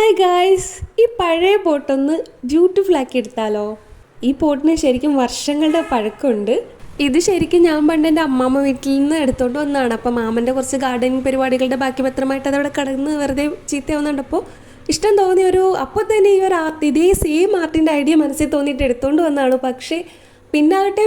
Hi guys, ഈ പഴയ പോട്ടൊന്ന് beautiful ആക്കി എടുത്താലോ? ഈ പോട്ടിന് ശരിക്കും വർഷങ്ങളുടെ പഴക്കമുണ്ട്. ഇത് ശരിക്കും ഞാൻ പണ്ട് എൻ്റെ അമ്മാമ്മ വീട്ടിൽ നിന്ന് എടുത്തോണ്ട് വന്നതാണ്. അപ്പം മാമൻ്റെ കുറച്ച് ഗാർഡനിങ് പരിപാടികളുടെ ബാക്കി പത്രമായിട്ട് അതവിടെ കിടന്ന് വെറുതെ ചീത്തയാവുന്നുണ്ടപ്പോൾ ഇഷ്ടം തോന്നിയ അപ്പോൾ തന്നെ ഈ ഒരു ആർട്ട്, ഇതേ സെയിം ആർട്ടിൻ്റെ ഐഡിയ മനസ്സിൽ തോന്നിയിട്ട് എടുത്തുകൊണ്ട് വന്നതാണ്. പക്ഷേ പിന്നാകട്ടെ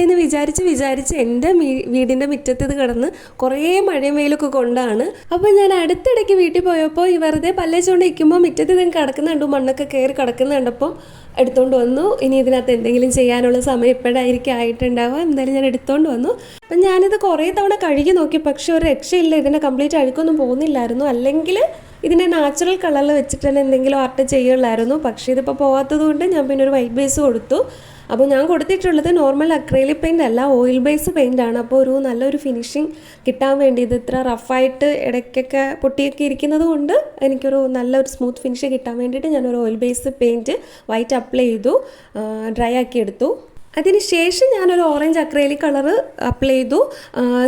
എന്ന് വിചാരിച്ച് എൻ്റെ വീടിൻ്റെ മുറ്റത്ത് ഇത് കിടന്ന് കുറേ മഴയും വെയിലൊക്കെ കൊണ്ടാണ്. അപ്പോൾ ഞാൻ അടുത്തിടയ്ക്ക് വീട്ടിൽ പോയപ്പോൾ ഈ വെറുതെ പല്ലേച്ചുകൊണ്ട് ഇരിക്കുമ്പോൾ മുറ്റത്ത് ഇത് കിടക്കുന്നുണ്ട്, മണ്ണൊക്കെ കയറി കിടക്കുന്ന കണ്ടപ്പോൾ എടുത്തുകൊണ്ട് വന്നു. ഇനി ഇതിനകത്ത് എന്തെങ്കിലും ചെയ്യാനുള്ള സമയം എപ്പോഴായിരിക്കും ആയിട്ടുണ്ടാവുക, എന്തായാലും ഞാൻ എടുത്തുകൊണ്ട് വന്നു. അപ്പം ഞാനിത് കുറേ തവണ കഴുകി നോക്കി, പക്ഷെ ഒരു രക്ഷയില്ല, ഇതിൻ്റെ കംപ്ലീറ്റ് അഴുക്കൊന്നും പോകുന്നില്ലായിരുന്നു. അല്ലെങ്കിൽ ഇതിനെ നാച്ചുറൽ കളറിൽ വെച്ചിട്ട് തന്നെ എന്തെങ്കിലും ആർട്ട് ചെയ്യുള്ളായിരുന്നു. പക്ഷേ ഇതിപ്പോൾ പോകാത്തത് കൊണ്ട് ഞാൻ പിന്നെ ഒരു വൈറ്റ് ബേസ് കൊടുത്തു. അപ്പോൾ ഞാൻ കൊടുത്തിട്ടുള്ളത് നോർമൽ അക്രൈലിക് പെയിൻ്റ് അല്ല, ഓയിൽ ബേസ് പെയിൻ്റ് ആണ്. അപ്പോൾ ഒരു നല്ലൊരു ഫിനിഷിങ് കിട്ടാൻ വേണ്ടി, ഇത് ഇത്ര റഫായിട്ട് ഇടയ്ക്കൊക്കെ പൊട്ടിയൊക്കെ ഇരിക്കുന്നത് കൊണ്ട് എനിക്കൊരു നല്ലൊരു സ്മൂത്ത് ഫിനിഷ് കിട്ടാൻ വേണ്ടിയിട്ട് ഞാനൊരു oil base paint white apply ചെയ്തു, ഡ്രൈ ആക്കി എടുത്തു. അതിനുശേഷം ഞാനൊരു ഓറഞ്ച് അക്രൈലിക് കളറ് അപ്ലൈ ചെയ്തു,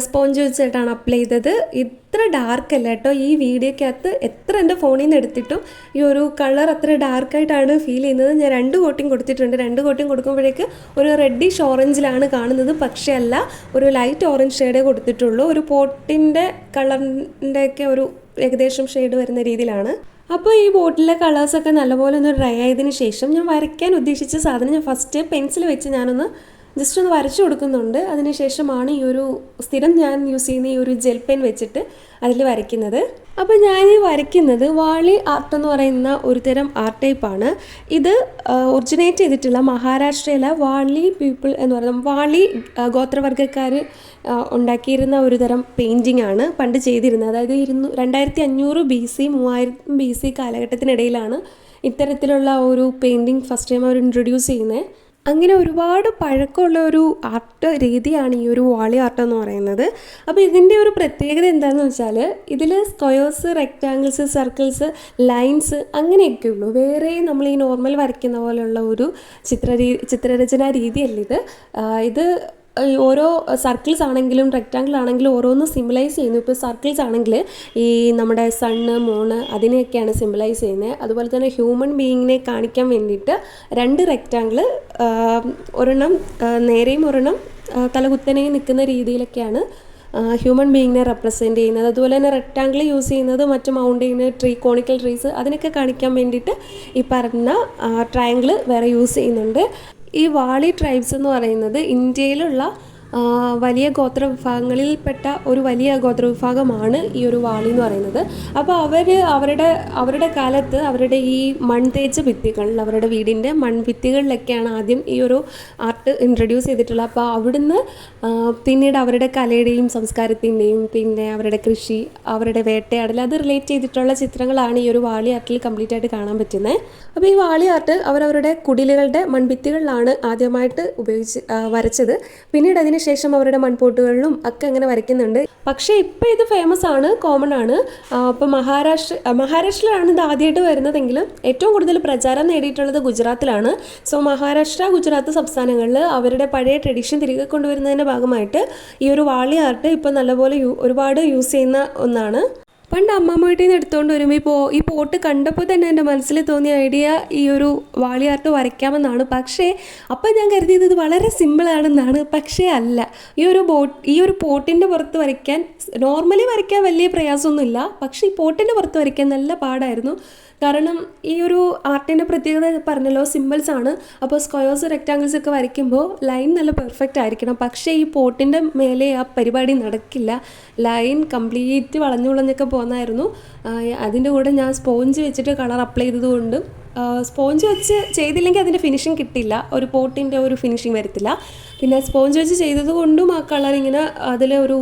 സ്പോഞ്ച് വെച്ചിട്ടാണ് അപ്ലൈ ചെയ്തത്. ഇത്ര ഡാർക്ക് അല്ല കേട്ടോ, ഈ വീഡിയോക്കകത്ത് എത്ര എൻ്റെ ഫോണിൽ നിന്ന് എടുത്തിട്ടും ഈ ഒരു കളർ അത്ര ഡാർക്കായിട്ടാണ് ഫീൽ ചെയ്യുന്നത്. ഞാൻ 2 കോട്ടിങ് കൊടുത്തിട്ടുണ്ട്. 2 കോട്ടിങ് കൊടുക്കുമ്പോഴേക്ക് ഒരു റെഡിഷ് ഓറഞ്ചിലാണ് കാണുന്നത്, പക്ഷേ അല്ല, ഒരു ലൈറ്റ് ഓറഞ്ച് ഷെയ്ഡേ കൊടുത്തിട്ടുള്ളൂ. ഒരു പോട്ടിൻ്റെ കളറിൻ്റെയൊക്കെ ഒരു ഏകദേശം ഷെയ്ഡ് വരുന്ന രീതിയിലാണ്. അപ്പോൾ ഈ ബോട്ടിലെ കളേഴ്സൊക്കെ നല്ലപോലെ ഒന്ന് ഡ്രൈ ആയതിന് ശേഷം ഞാൻ വരയ്ക്കാൻ ഉദ്ദേശിച്ച സാധനം ഞാൻ ഫസ്റ്റ് പെൻസിൽ വെച്ച് ഞാനൊന്ന് ജസ്റ്റ് ഒന്ന് വരച്ചു കൊടുക്കുന്നുണ്ട്. അതിനുശേഷമാണ് ഈ ഒരു സ്ഥിരം ഞാൻ യൂസ് ചെയ്യുന്ന ഈ ഒരു ജെൽ പെൻ വെച്ചിട്ട് അതിൽ വരയ്ക്കുന്നത്. അപ്പോൾ ഞാൻ ഈ വരയ്ക്കുന്നത് വാളി ആർട്ട് എന്ന് പറയുന്ന ഒരു തരം ആർട്ട് ടൈപ്പാണ്. ഇത് ഒറിജിനേറ്റ് ചെയ്തിട്ടുള്ള മഹാരാഷ്ട്രയിലെ വാളി പീപ്പിൾ എന്ന് പറയുന്നത്, വാളി ഗോത്രവർഗ്ഗക്കാർ ഉണ്ടാക്കിയിരുന്ന ഒരു തരം പെയിൻറ്റിംഗ് ആണ് പണ്ട് ചെയ്തിരുന്നത്. അതായത് 2500 BC 3000 BC കാലഘട്ടത്തിനിടയിലാണ് ഇത്തരത്തിലുള്ള ഒരു പെയിൻറ്റിങ് ഫസ്റ്റ് ടൈം അവർ ഇൻട്രൊഡ്യൂസ് ചെയ്യുന്നത്. അങ്ങനെ ഒരുപാട് പഴക്കമുള്ള ഒരു ആർട്ട് രീതിയാണ് ഈ ഒരു വാളി ആർട്ട് എന്ന് പറയുന്നത്. അപ്പോൾ ഇതിൻ്റെ ഒരു പ്രത്യേകത എന്താണെന്ന് വെച്ചാൽ ഇതിൽ സ്ക്വയേഴ്സ്, റെക്റ്റാങ്കിൾസ്, സർക്കിൾസ്, ലൈൻസ് അങ്ങനെയൊക്കെ ഉള്ളൂ. വേറെ നമ്മൾ ഈ നോർമൽ വരയ്ക്കുന്ന പോലെയുള്ള ഒരു ചിത്രരചനാ രീതിയല്ല ഇത്. ഇത് ഓരോ സർക്കിൾസ് ആണെങ്കിലും റെക്റ്റാങ്കിൾ ആണെങ്കിലും ഓരോന്ന് സിംബലൈസ് ചെയ്യുന്നു. ഇപ്പോൾ സർക്കിൾസ് ആണെങ്കിൽ ഈ നമ്മുടെ സണ്ണ്, മൂണ് അതിനെയൊക്കെയാണ് സിംബലൈസ് ചെയ്യുന്നത്. അതുപോലെ തന്നെ ഹ്യൂമൻ ബീയിങ്ങിനെ കാണിക്കാൻ വേണ്ടിയിട്ട് 2 റെക്റ്റാങ്കിൾ, ഒരെണ്ണം നേരെയും ഒരെണ്ണം തലകുത്തനെയും നിൽക്കുന്ന രീതിയിലൊക്കെയാണ് ഹ്യൂമൻ ബീയിങ്ങിനെ റെപ്രസെൻറ്റ് ചെയ്യുന്നത്. അതുപോലെ തന്നെ റെക്റ്റാങ്കിൾ യൂസ് ചെയ്യുന്നത് മറ്റ് മൗണ്ടെയിൻ, കോണിക്കൽ ട്രീസ് അതിനൊക്കെ കാണിക്കാൻ വേണ്ടിയിട്ട് ഈ പറഞ്ഞ ട്രയാങ്കിൾ വേറെ യൂസ് ചെയ്യുന്നുണ്ട്. ഈ വാളി ട്രൈബ്സ് എന്ന് പറയുന്നത് ഇന്ത്യയിലുള്ള വലിയ ഗോത്രവിഭാഗങ്ങളിൽപ്പെട്ട ഒരു വലിയ ഗോത്രവിഭാഗമാണ് ഈ ഒരു വാളി എന്ന് പറയുന്നത്. അപ്പോൾ അവരുടെ കാലത്ത് അവരുടെ ഈ മൺതേച്ച ഭിത്തികളിൽ, അവരുടെ വീടിൻ്റെ മൺഭിത്തികളിലൊക്കെയാണ് ആദ്യം ഈ ഒരു ആർട്ട് ഇൻട്രൊഡ്യൂസ് ചെയ്തിട്ടുള്ളത്. അപ്പോൾ അവിടുന്ന് പിന്നീട് അവരുടെ കലയുടെയും സംസ്കാരത്തിൻ്റെയും പിന്നെ അവരുടെ കൃഷി, അവരുടെ വേട്ടയാടൽ അത് റിലേറ്റ് ചെയ്തിട്ടുള്ള ചിത്രങ്ങളാണ് ഈ ഒരു വാളി ആർട്ടിൽ കംപ്ലീറ്റ് ആയിട്ട് കാണാൻ പറ്റുന്നത്. അപ്പോൾ ഈ വാളി ആർട്ട് അവരവരുടെ കുടിലുകളുടെ മൺഭിത്തികളിലാണ് ആദ്യമായിട്ട് വരച്ചത്. പിന്നീട് ശേഷം അവരുടെ മൺപോട്ടുകളിലും ഒക്കെ അങ്ങനെ വരയ്ക്കുന്നുണ്ട്. പക്ഷേ ഇപ്പോൾ ഇത് ഫേമസ് ആണ്, കോമൺ ആണ്. അപ്പോൾ മഹാരാഷ്ട്രയിലാണ് ഇത് ആദ്യമായിട്ട് വരുന്നതെങ്കിലും ഏറ്റവും കൂടുതൽ പ്രചാരം നേടിയിട്ടുള്ളത് ഗുജറാത്തിലാണ്. സോ മഹാരാഷ്ട്ര, ഗുജറാത്ത് സംസ്ഥാനങ്ങളിൽ അവരുടെ പഴയ ട്രഡീഷൻ തിരികെ കൊണ്ടുവരുന്നതിൻ്റെ ഭാഗമായിട്ട് ഈ ഒരു വാളി ആർട്ട് ഇപ്പോൾ നല്ലപോലെ ഒരുപാട് യൂസ് ചെയ്യുന്ന ഒന്നാണ്. പണ്ട് അമ്മമ്മ വീട്ടിൽ നിന്ന് എടുത്തുകൊണ്ട് വരുമ്പോൾ ഈ പോട്ട് കണ്ടപ്പോൾ തന്നെ എൻ്റെ മനസ്സിൽ തോന്നിയ ഐഡിയ ഈ ഒരു വാളി ആർട്ട് വരയ്ക്കാമെന്നാണ്. പക്ഷേ അപ്പം ഞാൻ കരുതിയത് ഇത് വളരെ സിമ്പിളാണെന്നാണ്. പക്ഷേ അല്ല. ഈ ഒരു പോട്ടിൻ്റെ പുറത്ത് വരയ്ക്കാൻ, നോർമലി വരയ്ക്കാൻ വലിയ പ്രയാസമൊന്നുമില്ല. പക്ഷേ ഈ പോട്ടിൻ്റെ പുറത്ത് വരയ്ക്കാൻ നല്ല പാടായിരുന്നു. കാരണം ഈ ഒരു ആർട്ടിൻ്റെ പ്രത്യേകത പറഞ്ഞല്ലോ, സിമ്പിൾസ് ആണ്. അപ്പോൾ സ്ക്വയേഴ്സ്, റെക്റ്റാങ്കിൾസ് ഒക്കെ വരയ്ക്കുമ്പോൾ ലൈൻ നല്ല പെർഫെക്റ്റ് ആയിരിക്കണം. പക്ഷേ ഈ പോട്ടിൻ്റെ മേലെ ആ പരിപാടി നടക്കില്ല. ലൈൻ കംപ്ലീറ്റ് വളഞ്ഞൊക്കെ പോകുന്നായിരുന്നു. അതിൻ്റെ കൂടെ ഞാൻ സ്പോഞ്ച് വെച്ചിട്ട് കളർ അപ്ലൈ ചെയ്തതുകൊണ്ട് സ്പോഞ്ച് വെച്ച് ചെയ്തില്ലെങ്കിൽ അതിൻ്റെ ഫിനിഷിങ് കിട്ടില്ല, ഒരു പോട്ടിൻ്റെ ഒരു ഫിനിഷിങ് വരത്തില്ല. പിന്നെ സ്പോഞ്ച് വെച്ച് ചെയ്തത് കൊണ്ടും ആ കളർ ഇങ്ങനെ അതിൽ ഒരു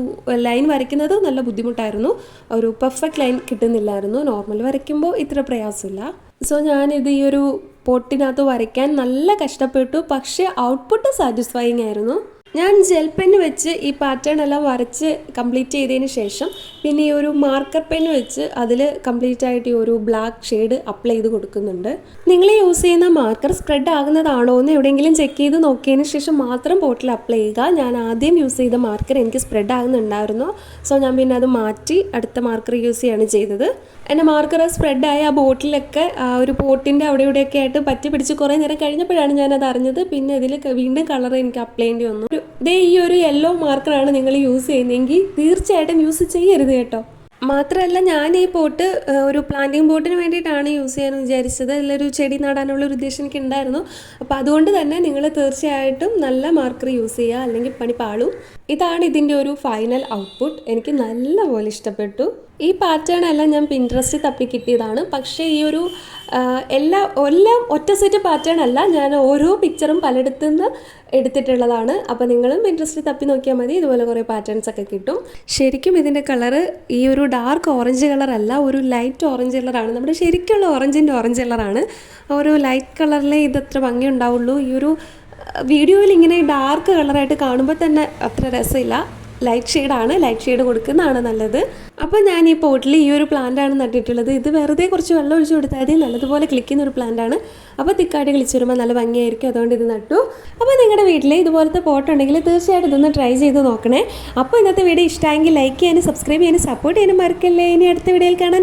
ലൈൻ വരയ്ക്കുന്നത് നല്ല ബുദ്ധിമുട്ടായിരുന്നു. ഒരു പെർഫെക്റ്റ് ലൈൻ കിട്ടുന്നില്ലായിരുന്നു. നോർമൽ വരയ്ക്കുമ്പോൾ ഇത്ര പ്രയാസമില്ല. സോ ഞാനിത് ഈ ഒരു പോട്ടിനകത്ത് വരയ്ക്കാൻ നല്ല കഷ്ടപ്പെട്ടു. പക്ഷേ ഔട്ട്പുട്ട് സാറ്റിസ്ഫൈയിങ് ആയിരുന്നു. ഞാൻ ജെൽ പെന്ന് വെച്ച് ഈ പാറ്റേൺ എല്ലാം വരച്ച് കംപ്ലീറ്റ് ചെയ്തതിന് ശേഷം പിന്നെ ഈ ഒരു മാർക്കർ പെൻ വെച്ച് അതിൽ കംപ്ലീറ്റ് ആയിട്ട് ഈ ഒരു ബ്ലാക്ക് ഷെയ്ഡ് അപ്ലൈ ചെയ്ത് കൊടുക്കുന്നുണ്ട്. നിങ്ങൾ യൂസ് ചെയ്യുന്ന മാർക്കർ സ്പ്രെഡ് ആകുന്നതാണോ എന്ന് എവിടെയെങ്കിലും ചെക്ക് ചെയ്ത് നോക്കിയതിന് ശേഷം മാത്രം ബോട്ടിൽ അപ്ലൈ ചെയ്യുക. ഞാൻ ആദ്യം യൂസ് ചെയ്ത മാർക്കർ എനിക്ക് സ്പ്രെഡ് ആകുന്നുണ്ടായിരുന്നു. സോ ഞാൻ പിന്നെ അത് മാറ്റി അടുത്ത മാർക്കർ യൂസ് ചെയ്യാണ് ചെയ്തത്. എൻ്റെ മാർക്കർ സ്പ്രെഡായ ആ ബോട്ടിലൊക്കെ ആ ഒരു പോട്ടിൻ്റെ അവിടെ ഇവിടെയൊക്കെ ആയിട്ട് പറ്റി പിടിച്ച് കുറേ നേരം കഴിഞ്ഞപ്പോഴാണ് ഞാനത് അറിഞ്ഞത്. പിന്നെ ഇതിൽ വീണ്ടും കളർ എനിക്ക് അപ്ലൈ ചെയ്യേണ്ടി വന്നു. ഈ ഒരു യെല്ലോ മാർക്കറാണ് നിങ്ങൾ യൂസ് ചെയ്യുന്നതെങ്കിൽ തീർച്ചയായിട്ടും യൂസ് ചെയ്യരുത് കേട്ടോ. മാത്രമല്ല ഞാൻ ഈ പോട്ട് ഒരു പ്ലാന്റിങ് പോട്ടിന് വേണ്ടിയിട്ടാണ് യൂസ് ചെയ്യാൻ വിചാരിച്ചത്. അതിലൊരു ചെടി നടാനുള്ള ഒരു ഉദ്ദേശം എനിക്ക് ഉണ്ടായിരുന്നു. അപ്പോൾ അതുകൊണ്ട് തന്നെ നിങ്ങൾ തീർച്ചയായിട്ടും നല്ല മാർക്കർ യൂസ് ചെയ്യുക, അല്ലെങ്കിൽ പണി പാളും. ഇതാണ് ഇതിൻ്റെ ഒരു ഫൈനൽ ഔട്ട്പുട്ട്. എനിക്ക് നല്ലപോലെ ഇഷ്ടപ്പെട്ടു. ഈ പാറ്റേൺ എല്ലാം ഞാൻ പിൻട്രസ്റ്റിൽ തപ്പി കിട്ടിയതാണ്. പക്ഷേ ഈ ഒരു എല്ലാം ഒറ്റ സെറ്റ് പാറ്റേൺ അല്ല, ഞാൻ ഓരോ പിക്ചറും പലയിടത്തു നിന്ന് എടുത്തിട്ടുള്ളതാണ്. അപ്പോൾ നിങ്ങളും പിൻട്രസ്റ്റിൽ തപ്പി നോക്കിയാൽ മതി, ഇതുപോലെ കുറേ പാറ്റേൺസ് ഒക്കെ കിട്ടും. ശരിക്കും ഇതിൻ്റെ കളറ് ഈ ഒരു ഡാർക്ക് ഓറഞ്ച് കളറല്ല, ഒരു ലൈറ്റ് ഓറഞ്ച് കളറാണ്. നമ്മുടെ ശരിക്കുള്ള ഓറഞ്ചിൻ്റെ ഓറഞ്ച് കളറാണ്. ഒരു ലൈറ്റ് കളറിലേ ഇതത്ര ഭംഗി ഉണ്ടാവുള്ളൂ. ഈ ഒരു വീഡിയോയിൽ ഇങ്ങനെ ഡാർക്ക് കളറായിട്ട് കാണുമ്പോൾ തന്നെ അത്ര രസമില്ല. ലൈറ്റ് ഷെയ്ഡാണ്, ലൈറ്റ് ഷെയ്ഡ് കൊടുക്കുന്നതാണ് നല്ലത്. അപ്പോൾ ഞാൻ ഈ പോട്ടിൽ ഈ ഒരു പ്ലാന്റാണ് നട്ടിട്ടുള്ളത്. ഇത് വെറുതെ കുറച്ച് വെള്ളം ഒഴിച്ച് കൊടുത്താൽ മതി, നല്ലതുപോലെ ക്ലിക്കുന്ന ഒരു പ്ലാന്റാണ്. അപ്പോൾ തിക്കായിട്ട് കളിച്ച് വരുമ്പോൾ നല്ല ഭംഗിയായിരിക്കും, അതുകൊണ്ട് ഇത് നട്ടു. അപ്പോൾ നിങ്ങളുടെ വീട്ടിൽ ഇതുപോലത്തെ പോട്ട് ഉണ്ടെങ്കിൽ തീർച്ചയായിട്ടും ഇതൊന്ന് ട്രൈ ചെയ്ത് നോക്കണേ. അപ്പോൾ ഇന്നത്തെ വീഡിയോ ഇഷ്ടമെങ്കിൽ ലൈക്ക് ചെയ്യാനും സബ്സ്ക്രൈബ് ചെയ്യാനും സപ്പോർട്ട് ചെയ്യാനും മറക്കല്ലേ. ഇനി അടുത്ത വീഡിയോയിൽ കാണാൻ.